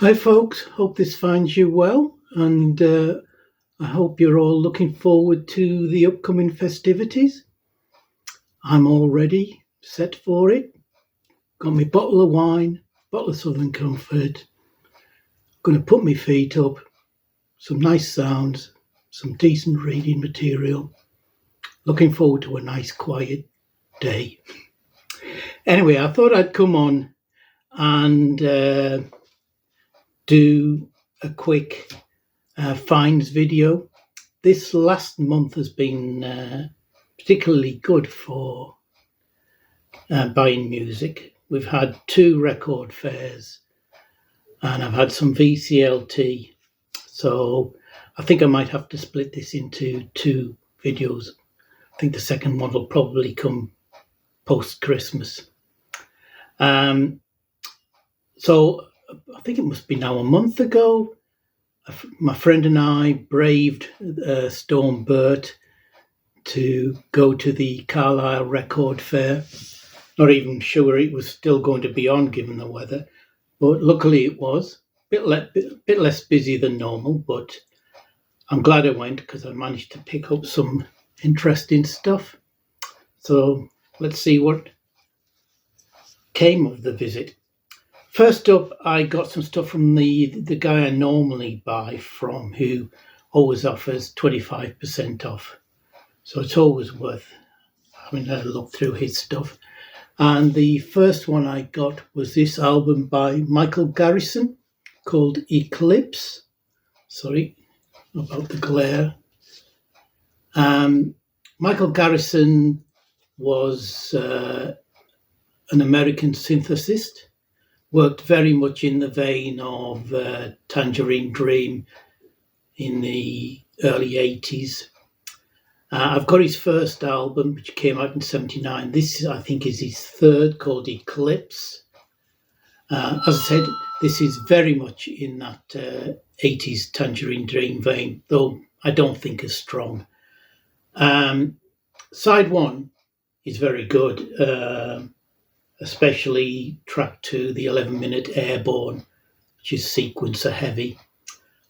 Hi, folks. Hope this finds you well, and I hope you're all looking forward to the upcoming festivities. I'm all ready, set for it. Got my bottle of wine, bottle of Southern Comfort. Going to put my feet up, some nice sounds, some decent reading material. Looking forward to a nice, quiet day. Anyway, I thought I'd come on and do a quick finds video. This last month has been particularly good for buying music. We've had 2 record fairs and I've had some VCLT. So I think I might have to split this into 2 videos. I think the second one will probably come post-Christmas. So I think it must be now a month ago, my friend and I braved Storm Bert to go to the Carlisle Record Fair. Not even sure it was still going to be on given the weather, but luckily it was. Bit less busy than normal, but I'm glad I went because I managed to pick up some interesting stuff. So let's see what came of the visit. First up, I got some stuff from the guy I normally buy from, who always offers 25% off. So it's always worth having a look through his stuff. And the first one I got was this album by Michael Garrison called Eclipse. Sorry about the glare. Michael Garrison was an American synthesist. Worked very much in the vein of Tangerine Dream in the early 80s. I've got his first album, which came out in 79. This, I think, is his third, called Eclipse. As I said, this is very much in that 80s Tangerine Dream vein, though I don't think as strong. Side 1 is very good. Especially track 2, the 11-minute Airborne, which is sequencer heavy.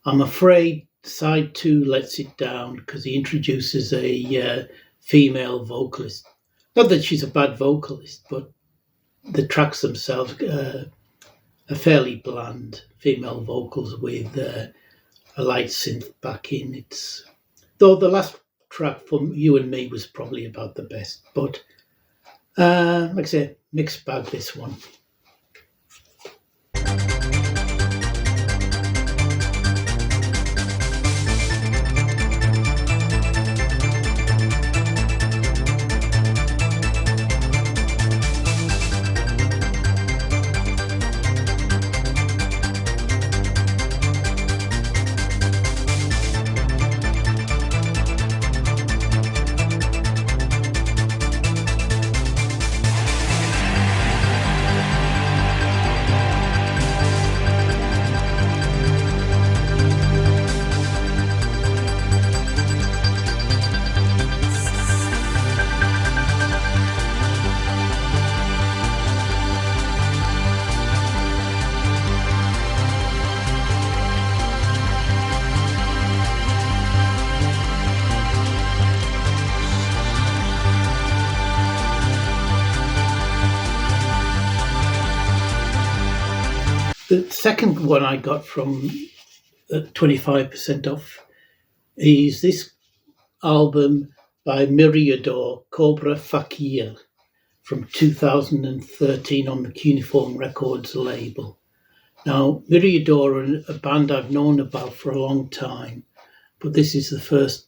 I'm afraid side 2 lets it down because he introduces a female vocalist. Not that she's a bad vocalist, but the tracks themselves are fairly bland female vocals with a light synth backing. Though the last track from You and Me was probably about the best, but like I say, mixed bag this one. The second one I got from 25% off is this album by Mirador, Cobra Fakir, from 2013 on the Cuneiform Records label. Now, Mirador are a band I've known about for a long time, but this is the first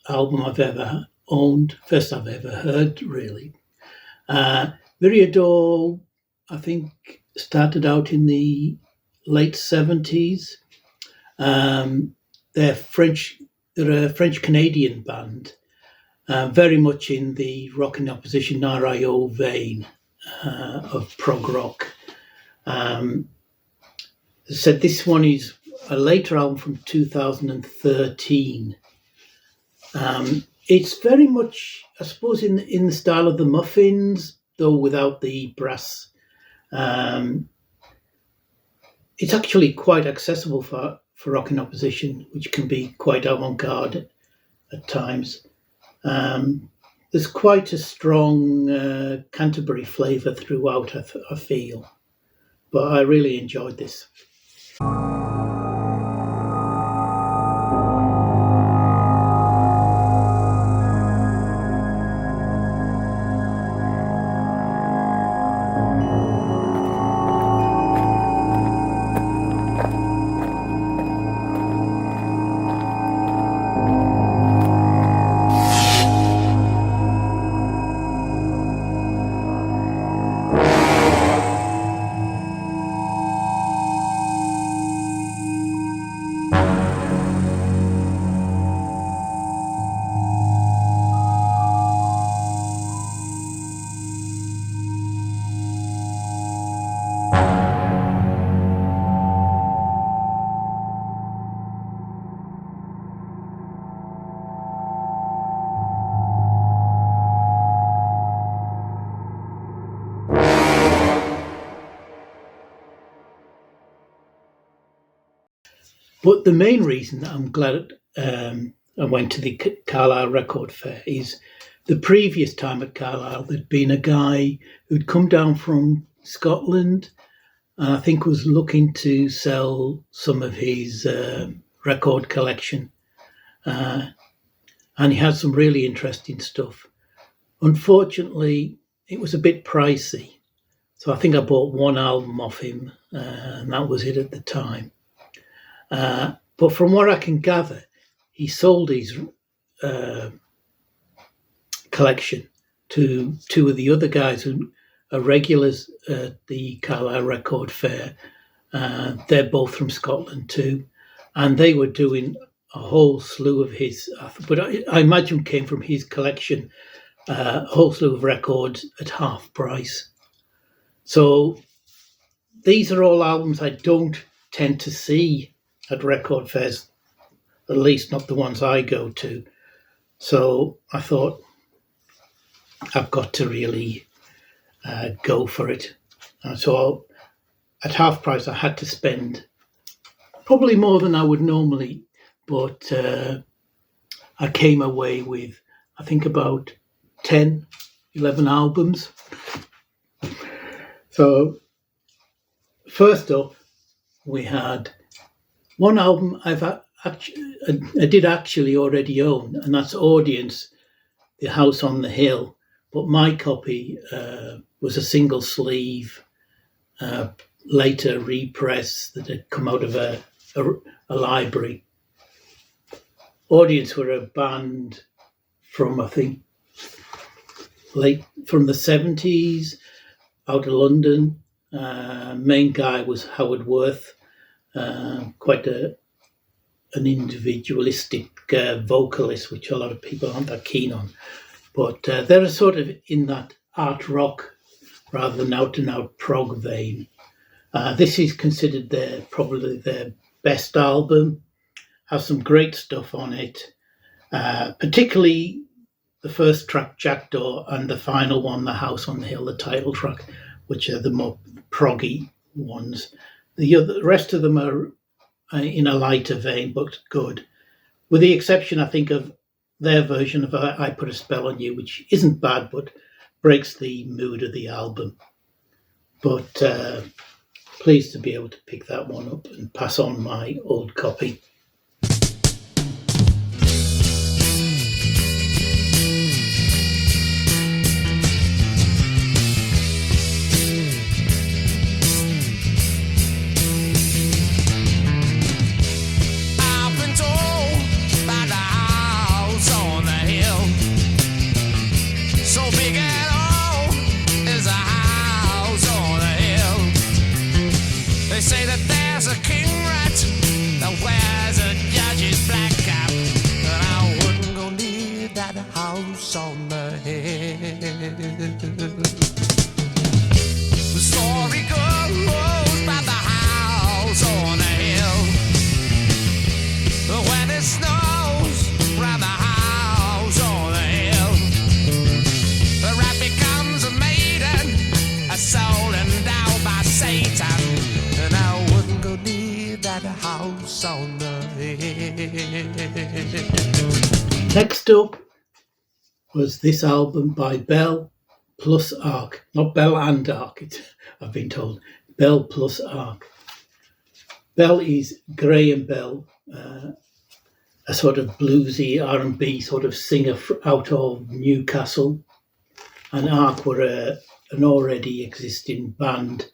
album I've ever owned, first I've ever heard, really. Mirador, I think, started out in the late 70s. They're a French-Canadian band, very much in the rock and opposition RIO vein of prog rock. Said this one is a later album from 2013. It's very much, I suppose, in the style of the Muffins, though without the brass it's actually quite accessible for rock in opposition, which can be quite avant-garde at times. There's quite a strong Canterbury flavour throughout, I feel, but I really enjoyed this. But the main reason I'm glad I went to the Carlisle Record Fair is the previous time at Carlisle, there'd been a guy who'd come down from Scotland and I think was looking to sell some of his record collection. And he had some really interesting stuff. Unfortunately, it was a bit pricey. So I think I bought one album off him, and that was it at the time. But from what I can gather, he sold his collection to two of the other guys who are regulars at the Carlisle Record Fair. They're both from Scotland too, and they were doing a whole slew of his, but I imagine came from his collection, a whole slew of records at half price. So these are all albums I don't tend to see at record fairs, at least not the ones I go to. So I thought, I've got to really go for it. So at half price, I had to spend probably more than I would normally, but I came away with, I think, about 10, 11 albums. So first up, we had one album I did actually already own, and that's Audience, The House on the Hill. But my copy was a single sleeve, later repress that had come out of a library. Audience were a band from, I think, from the 70s, out of London. Main guy was Howard Worth, quite an individualistic vocalist, which a lot of people aren't that keen on. But they're sort of in that art rock rather than out-and-out prog vein. This is considered probably their best album. Has some great stuff on it, particularly the first track, Jackdaw, and the final one, The House on the Hill, the title track, which are the more proggy ones. The rest of them are in a lighter vein, but good. With the exception, I think, of their version of I Put a Spell on You, which isn't bad, but breaks the mood of the album. But pleased to be able to pick that one up and pass on my old copy. Soul endowed by Satan, and I wouldn't go house on the hill. Next up was this album by Belle plus Arc. Not Belle and Arc, I've been told. Belle plus Arc. Belle is Graham Bell, a sort of bluesy R&B sort of singer out of Newcastle. And Arc were an already existing band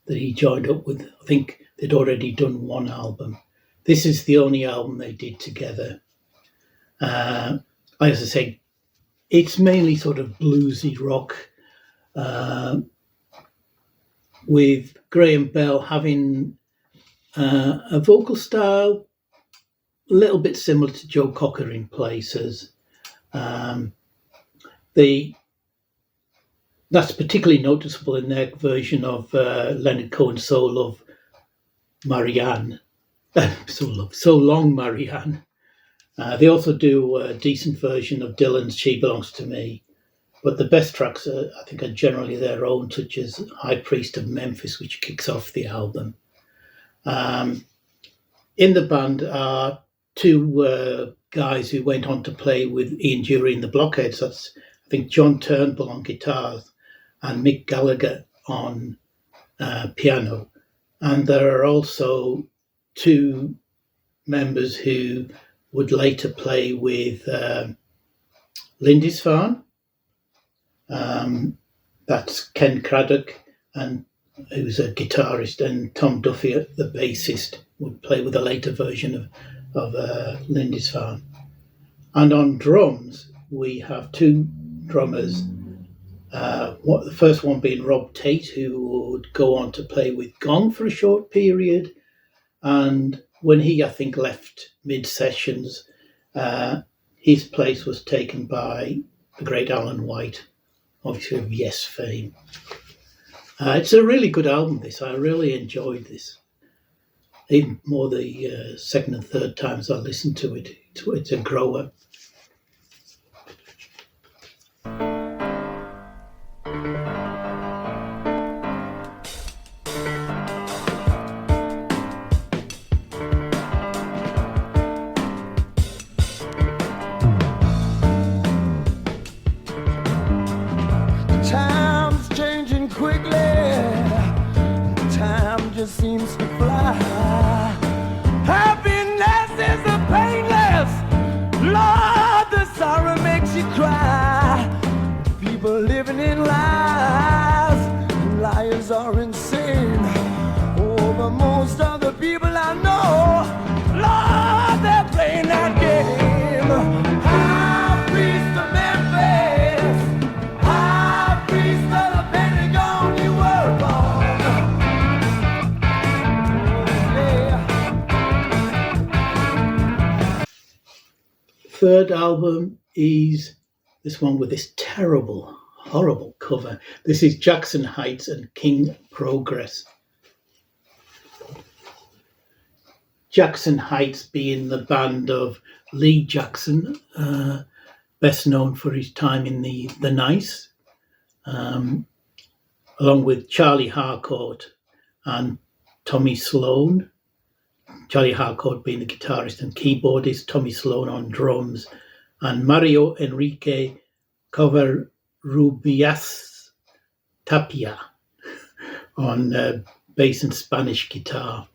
that he joined up with. I think they'd already done one album. This is the only album they did together. As I say, it's mainly sort of bluesy rock, with Graham Bell having a vocal style a little bit similar to Joe Cocker in places. That's particularly noticeable in their version of Leonard Cohen's So Love Marianne. So Long Marianne. They also do a decent version of Dylan's She Belongs to Me. But the best tracks, I think, are generally their own, such as High Priest of Memphis, which kicks off the album. In the band are two guys who went on to play with Ian Dury and the Blockheads. That's, I think, John Turnbull on guitars and Mick Gallagher on piano. And there are also two members who would later play with Lindisfarne. That's Ken Craddock, and who's a guitarist, and Tom Duffy, the bassist, would play with a later version of Lindisfarne. And on drums, we have two drummers. The first one being Rob Tate, who would go on to play with Gong for a short period. And when he, I think, left mid-sessions, his place was taken by the great Alan White, obviously of Yes fame. It's a really good album, this. I really enjoyed this. Even more the second and third times I listened to it. It's a grower. Seems to fly. Happiness is a painless. Lord, the sorrow makes you cry. People living in lies. Liars are insane. Oh, but most of the people I know, Lord, they're playing that game. High priest of Memphis, high priest of the Pentagon, you were born. Third album is this one with this terrible, horrible cover. This is Jackson Heights and King Progress. Jackson Heights being the band of Lee Jackson, best known for his time in the Nice, along with Charlie Harcourt and Tommy Sloan. Charlie Harcourt being the guitarist and keyboardist, Tommy Sloan on drums, and Mario Enrique Covarrubias Tapia on bass and Spanish guitar.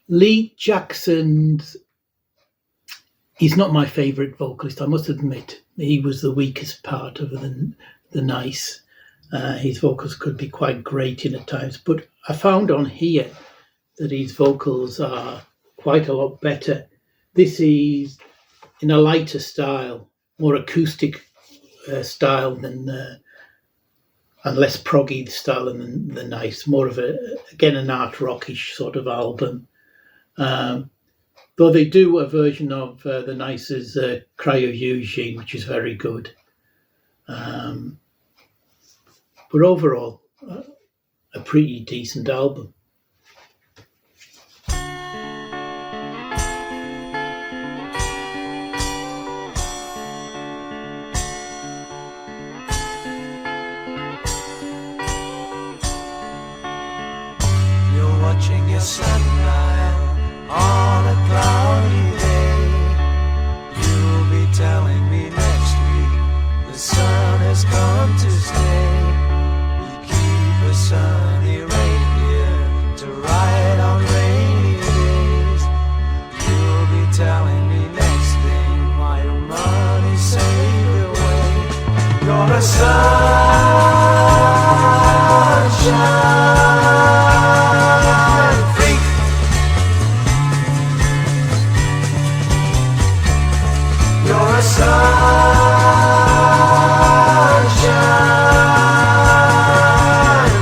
Lee Jackson's, he's not my favourite vocalist, I must admit. He was the weakest part of the Nice. His vocals could be quite grating at times, but I found on here that his vocals are quite a lot better. This is in a lighter style, more acoustic style than and less proggy style than the Nice. More of again an art rockish sort of album. Though they do a version of the Nice's Cry of Eugene, which is very good. But overall, a pretty decent album. You're watching your sunrise on a cloudy day. You'll be telling me next week the sun has come to stay. You keep a sunny reindeer to ride on rainy days. You'll be telling me next thing why your money saved away. You're a sunshine freak. You're a sunshine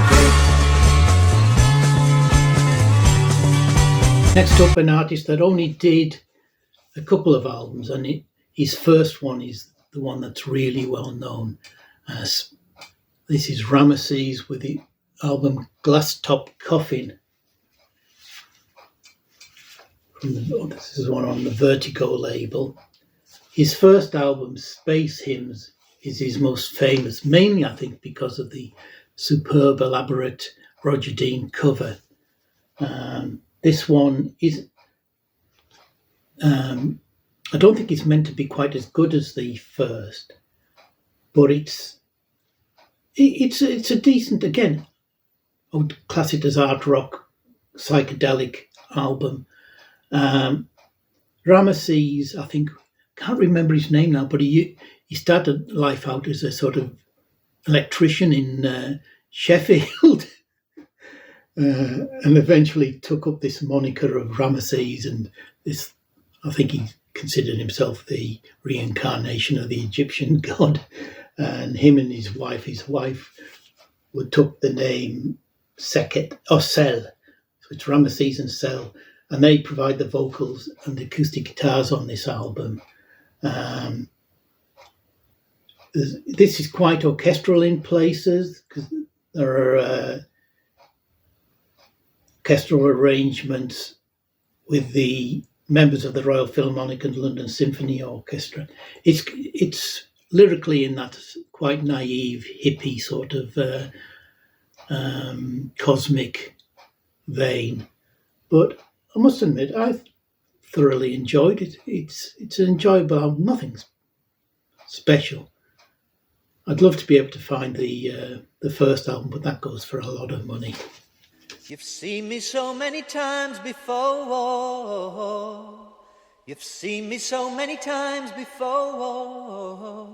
freak. Next up, an artist that only did a couple of albums, and his first one is the one that's really well known. This is Ramesses with the album Glass Top Coffin. This is one on the Vertigo label. His first album, Space Hymns, is his most famous, mainly I think because of the superb, elaborate Roger Dean cover. This one is, I don't think it's meant to be quite as good as the first, but it's a decent, again, I would class it as art rock, psychedelic album. Ramesses, I think, can't remember his name now, but he started life out as a sort of electrician in Sheffield, and eventually took up this moniker of Ramesses, and this, I think he considered himself the reincarnation of the Egyptian god. And him and his wife took the name Seket or Sel, so it's Ramesses and Sel, and they provide the vocals and the acoustic guitars on this album. This is quite orchestral in places because there are orchestral arrangements with the members of the Royal Philharmonic and London Symphony Orchestra. It's lyrically in that quite naive, hippie sort of cosmic vein. But I must admit, I thoroughly enjoyed it. It's an enjoyable album, nothing special. I'd love to be able to find the first album, but that goes for a lot of money. You've seen me so many times before. You've seen me so many times before.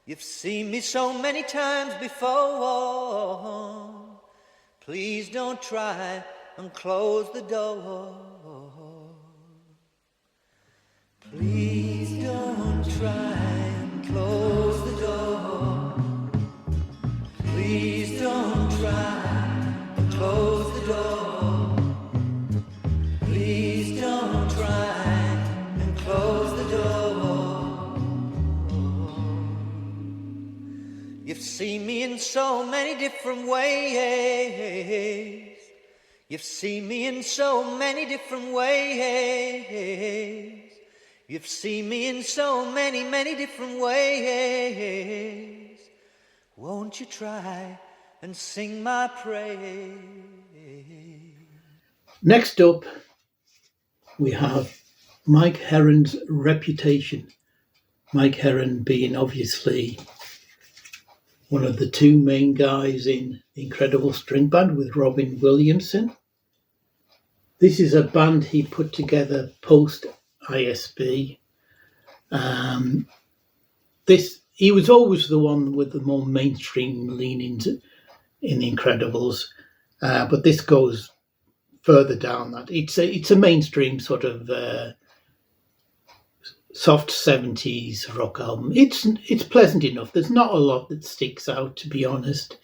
You've seen me so many times before. Please don't try and close the door. Please don't try and close the door. Please don't try and close the door. Please don't try and close the door. You've seen me in so many different ways. You've seen me in so many different ways. You've seen me in so many, many different ways. Won't you try and sing my praise? Next up, we have Mike Heron's Reputation. Mike Heron being obviously one of the two main guys in the Incredible String Band with Robin Williamson. This is a band he put together post ISB. He was always the one with the more mainstream leanings in the Incredibles, but this goes further down that. It's a mainstream sort of soft 70s rock album. It's pleasant enough. There's not a lot that sticks out, to be honest.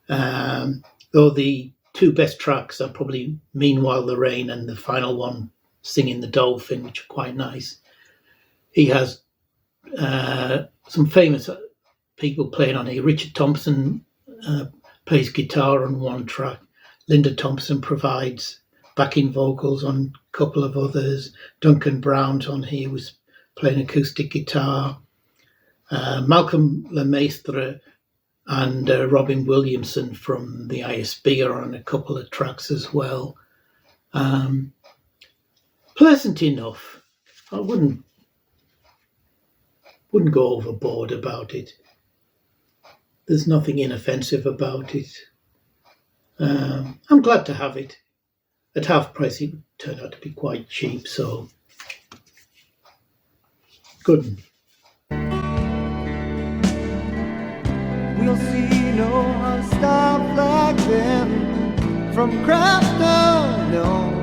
Though the two best tracks are probably Meanwhile the Rain and the final one, Singing the Dolphin, which are quite nice. He has some famous people playing on here. Richard Thompson plays guitar on one track. Linda Thompson provides backing vocals on a couple of others. Duncan Brown's on here, was playing acoustic guitar. Malcolm Lemaistre and Robin Williamson from the ISB are on a couple of tracks as well. Pleasant enough. I wouldn't go overboard about it. There's nothing inoffensive about it. I'm glad to have it. At half price, it turned out to be quite cheap, so good. We'll see no star flag then from Crafton, no.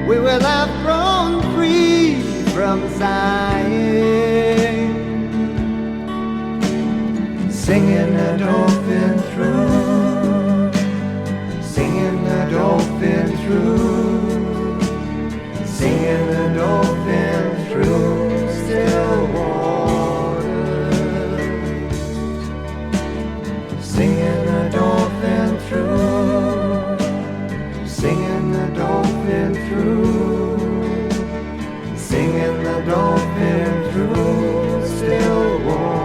We will have grown free from sighing, singing the dolphin through, singing the dolphin through, singing the dolphin through still waters, singing the dolphin through, singing the dolphin through, singing the dolphin through still waters.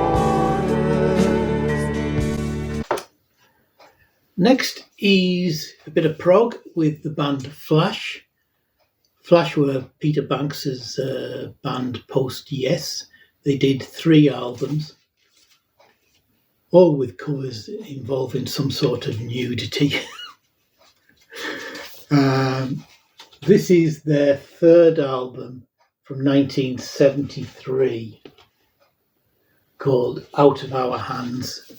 Next is a bit of prog with the band Flash. Flash were Peter Banks's band post Yes. They did 3 albums, all with covers involving some sort of nudity. This is their 3rd album from 1973 called Out of Our Hands.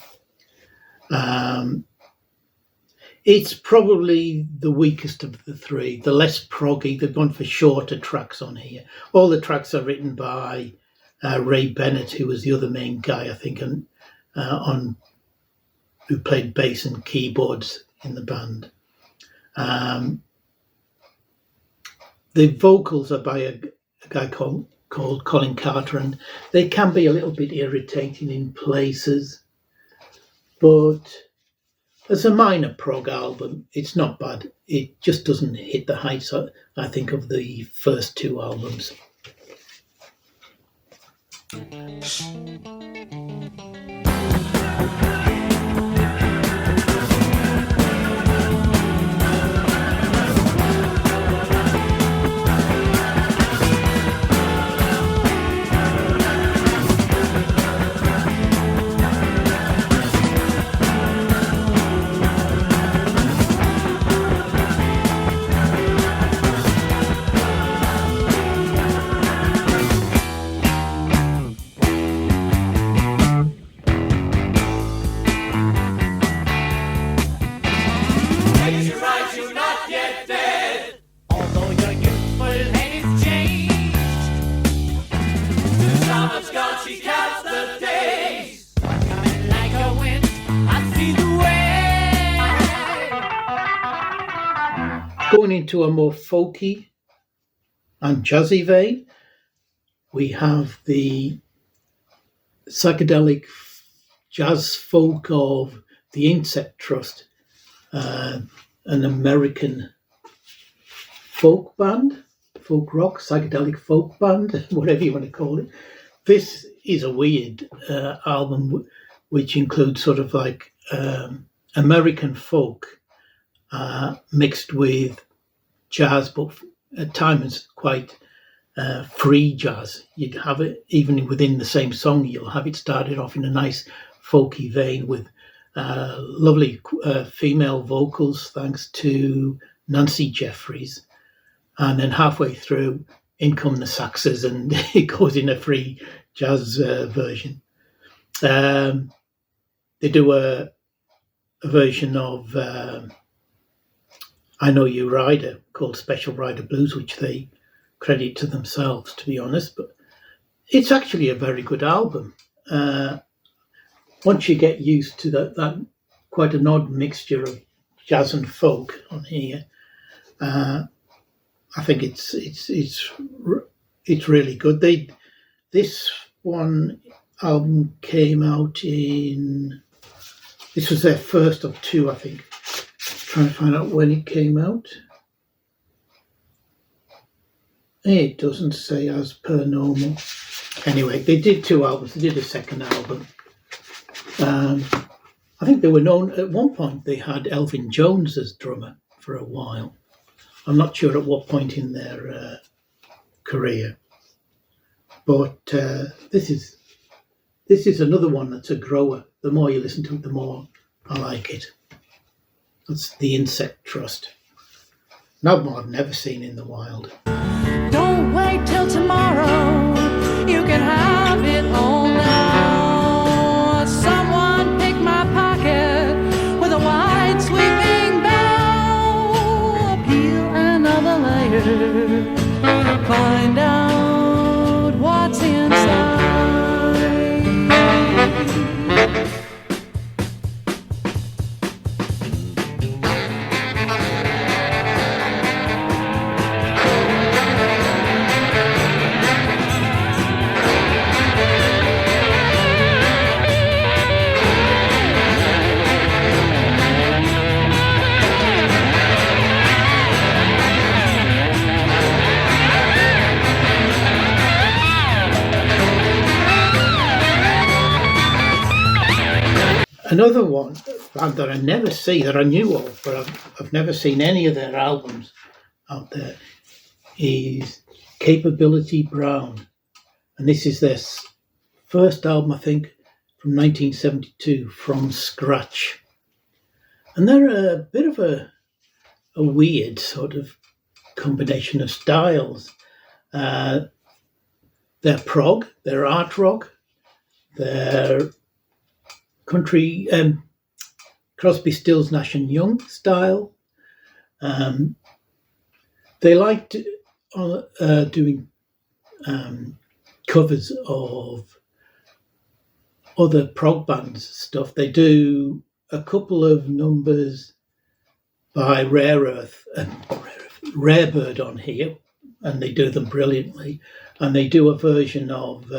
It's probably the weakest of the 3, the less proggy. They've gone for shorter tracks on here. All the tracks are written by Ray Bennett, who was the other main guy, I think, who played bass and keyboards in the band. The vocals are by a guy called Colin Carter, and they can be a little bit irritating in places, but as a minor prog album, it's not bad. It just doesn't hit the heights, I think, of the first 2 albums. Going into a more folky and jazzy vein, we have the psychedelic jazz folk of the Insect Trust, an American folk band, folk rock, psychedelic folk band, whatever you want to call it. This is a weird album which includes sort of like American folk mixed with jazz, but at times quite free jazz. You'd have it even within the same song. You'll have it started off in a nice folky vein with lovely female vocals, thanks to Nancy Jeffries, and then halfway through, in come the saxes, and it goes in a free jazz version. They do a version of I Know You Rider called Special Rider Blues, which they credit to themselves, to be honest, but it's actually a very good album. Once you get used to that quite an odd mixture of jazz and folk on here, I think it's really good. This one album came out this was their first of 2, I think. Trying to find out when it came out. It doesn't say as per normal. Anyway, they did 2 albums. They did a second album. I I think they were known at one point. They had Elvin Jones as drummer for a while. I'm not sure at what point in their career, but this is another one that's a grower. The more you listen to it, the more I like it. That's the Insect Trust. An album I've never seen in the wild. Don't wait till tomorrow. You can have it all now. Someone pick my pocket with a wide sweeping bow. Peel another layer. Find out what's inside. Another one band that I never see, that I knew of, but I've never seen any of their albums out there, is Capability Brown. And this is their first album, I think, from 1972, From Scratch. And they're a bit of a weird sort of combination of styles. They're prog, they're art rock, they're country, Crosby, Stills, Nash and Young style. They liked doing covers of other prog bands stuff. They do a couple of numbers by Rarebird on here, and they do them brilliantly. And they do a version of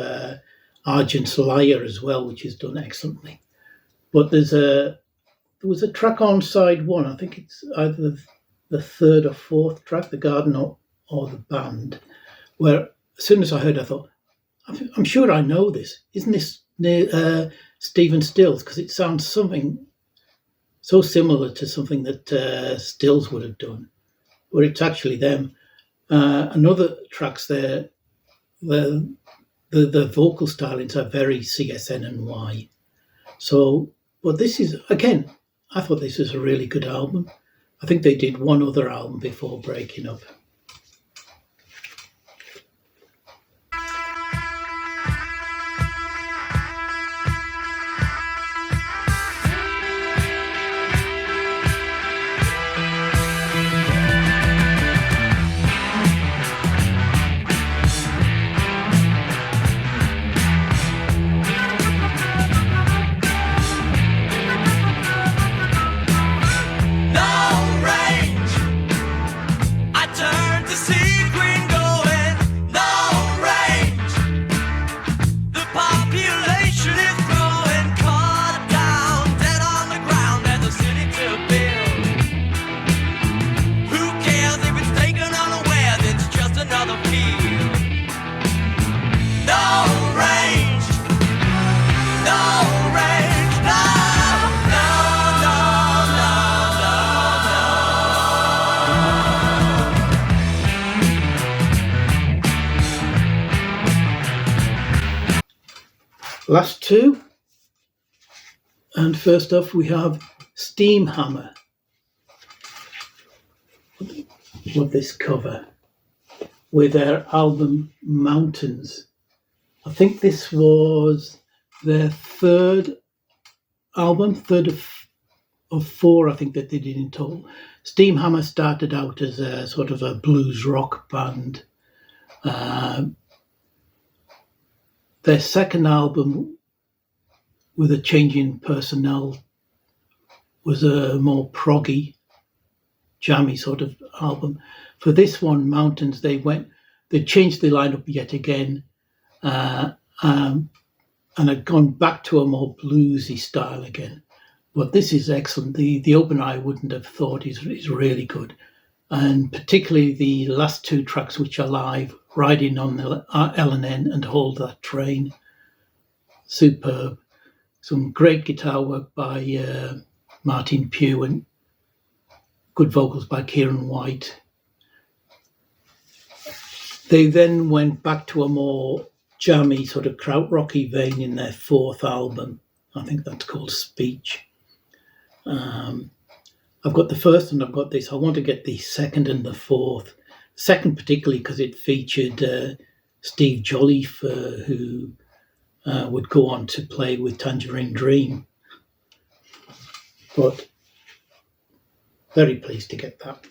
Argent's Lyre as well, which is done excellently. But there was a track on side one, I think it's either the third or fourth track, The Garden or the Band, where as soon as I heard it, I thought, I'm sure I know this. Isn't this near Stephen Stills? Because it sounds something so similar to something that Stills would have done, but it's actually them. Another tracks there, the vocal stylings are very CSN and Y. So, but this is, again, I thought this was a really good album. I think they did one other album before breaking up. Last two, and first off we have Steamhammer. Love this cover with their album Mountains. I think this was their third album, third of four I think that they did in total. Steamhammer started out as a sort of a blues rock band. Their second album, with a change in personnel, was a more proggy, jammy sort of album. For this one, Mountains, they changed the lineup yet again, and had gone back to a more bluesy style again. But this is excellent. The opener I wouldn't have thought is really good, and particularly the last two tracks, which are live, Riding on the L&N and Hold That Train. Superb. some great guitar work by Martin Pugh and good vocals by Kieran White. They then went back to a more jammy sort of krautrocky vein in their fourth album. I think that's called Speech. I've got the first and I've got this. I want to get the second and the fourth. Second particularly because it featured Steve Jolliffe, who would go on to play with Tangerine Dream. But very pleased to get that.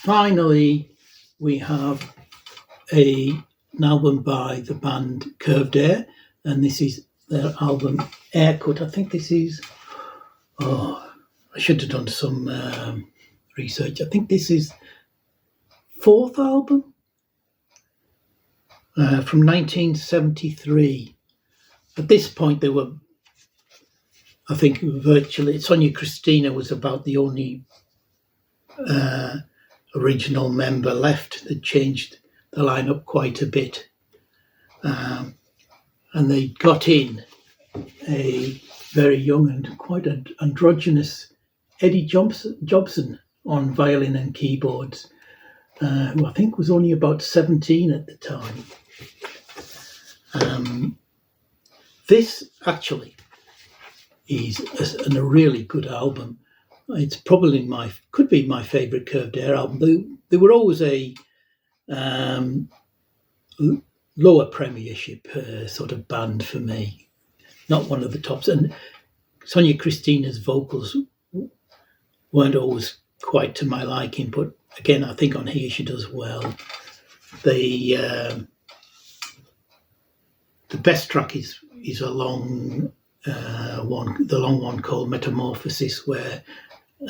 Finally, we have an album by the band Curved Air, and this is their album Aircut. I think this is, I should have done some research. I think this is fourth album from 1973. At this point, they were, I think, virtually, Sonia Christina was about the only original member left. That changed the lineup quite a bit, and they got in a very young and quite androgynous Eddie Jobson on violin and keyboards, who I think was only about 17 at the time. This actually is a really good album. It's probably could be my favourite Curved Air album. They were always a lower Premiership sort of band for me, not one of the tops. And Sonia Christina's vocals weren't always quite to my liking, but again, I think on here she does well. The best track is a long one, the long one called Metamorphosis, where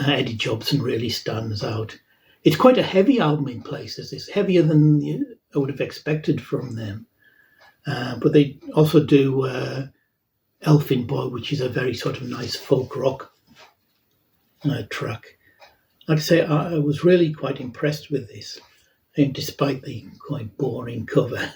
Eddie Jobson really stands out. It's quite a heavy album in places. It's heavier than I would have expected from them. But they also do Elfin Boy, which is a very sort of nice folk rock track. Like I say, I was really quite impressed with this, and despite the quite boring cover.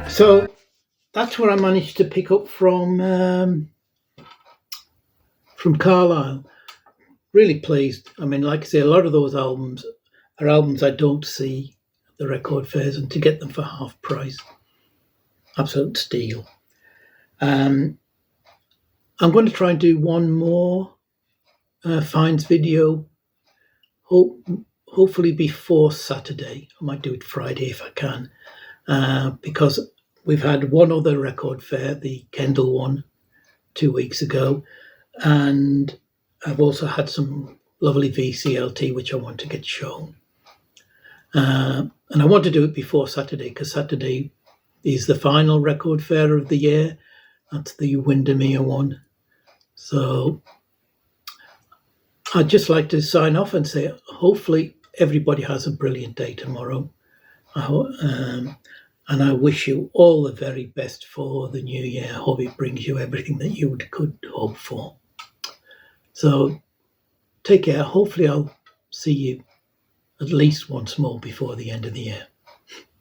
So that's what I managed to pick up from Carlisle. Really pleased. I mean, like I say, a lot of those albums are albums I don't see at the record fairs, and to get them for half price, absolute steal. I'm going to try and do one more finds video, hopefully before Saturday. I might do it Friday if I can. because we've had one other record fair, the Kendall one, 2 weeks ago, and I've also had some lovely VCLT which I want to get shown. And I want to do it before Saturday, because Saturday is the final record fair of the year. That's the Windermere one. So I'd just like to sign off and say, hopefully everybody has a brilliant day tomorrow. And I wish you all the very best for the new year. I hope it brings you everything that you could hope for. So take care. Hopefully I'll see you at least once more before the end of the year.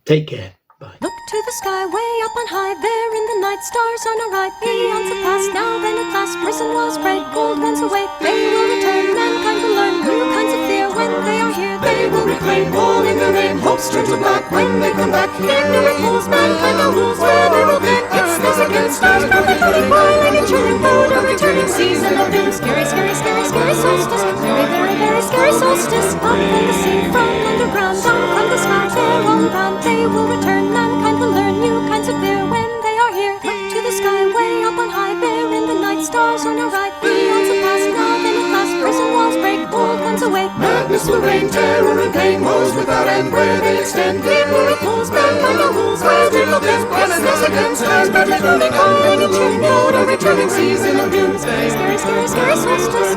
Take care. Bye. Look to the sky, way up on high, there in the night, stars on a ride, beyond the past, now then at last, prison walls break, gold runs away, they will return, mankind will learn new kinds of fear when they are here, they will reclaim all in their name, hopes turn to black when they come back, in miracles, mankind now rules where they will be, it's those against stars, perpetually boiling and churning, bold a returning season of doom, scary, scary, scary, scary solstice, very, very, very scary solstice, up from the sea, from underground, down from the sky, they're all around, they will return, mankind will learn new kinds of fear when they are here. Look to the sky, way up on high, there in the night, stars on a ride, beyond the past, now then at last, prison walls break, old ones away. Madness will reign, terror and pain, woes without end, where they extend. Great miracles, mankind no rules, where they will end. Restless against stars, perpetually calling and cheering, old a returning season of doom. Scary, scary, scary, scary solstice.